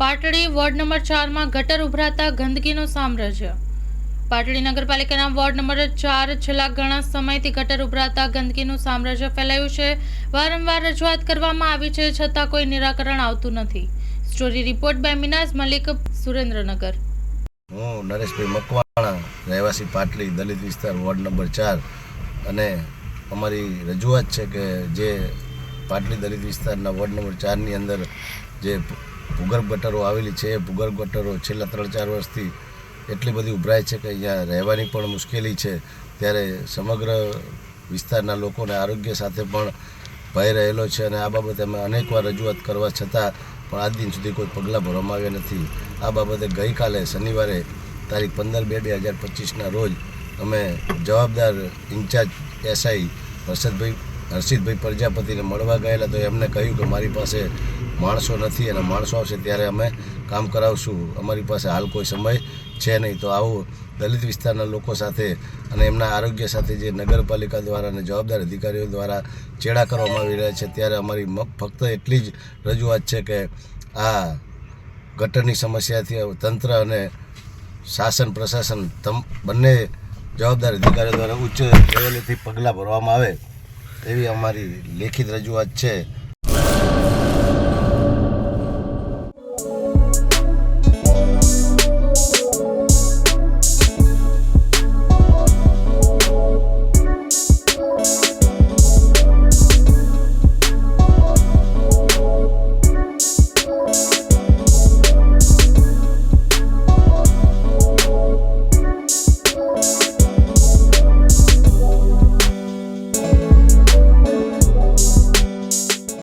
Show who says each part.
Speaker 1: Patdi ward number 4 માં ગટર ઉભરાતા ગંદકીનું સામ્રાજ્ય। પાટડી નગરપાલિકાના વોર્ડ નંબર 4 છેલ્લા ઘણા સમયથી ગટર ઉભરાતા ગંદકીનું સામ્રાજ્ય ફેલાયું છે। વારંવાર રજૂઆત કરવામાં આવી છે, છતાં કોઈ નિરાકરણ આવતું નથી। Story report by Minaz Malik, Surendranagar.
Speaker 2: હું નરેશભાઈ મકવાણા, રહેવાસી પાટડી દલિત વિસ્તાર વોર્ડ નંબર 4 અને અમારી રજૂઆત છે કે જે પાટડી દલિત વિસ્તારના વોર્ડ નંબર 4ની અંદર જે ભૂગર્ભ ગટરો આવેલી છે એ ભૂગર્ભ ગટરો છેલ્લા 3-4 વર્ષથી એટલી બધી ઉભરાય છે કે અહીંયા રહેવાની પણ મુશ્કેલી છે। ત્યારે સમગ્ર વિસ્તારના લોકોને આરોગ્ય સાથે પણ ભય રહેલો છે અને આ બાબતે અમે અનેકવાર રજૂઆત કરવા છતાં પણ આજ દિન સુધી કોઈ પગલાં ભરવામાં આવ્યા નથી। આ બાબતે ગઈકાલે શનિવારે તારીખ 15/2/2025ના રોજ અમે જવાબદાર ઇન્ચાર્જ એસઆઈ હર્ષિતભાઈ પ્રજાપતિને મળવા ગયેલા, તો એમને કહ્યું કે મારી પાસે માણસો નથી અને માણસો આવશે ત્યારે અમે કામ કરાવશું, અમારી પાસે હાલ કોઈ સમય છે નહીં। તો આવું દલિત વિસ્તારના લોકો સાથે અને એમના આરોગ્ય સાથે જે નગરપાલિકા દ્વારા અને જવાબદાર અધિકારીઓ દ્વારા ચેડા કરવામાં આવી રહ્યા છે, ત્યારે અમારી ફક્ત એટલી જ રજૂઆત છે કે આ ગટરની સમસ્યાથી તંત્ર અને શાસન પ્રશાસન બંને જવાબદાર અધિકારીઓ દ્વારા ઉચ્ચ લેવલેથી પગલાં ભરવામાં આવે એવી અમારી લેખિત રજૂઆત છે।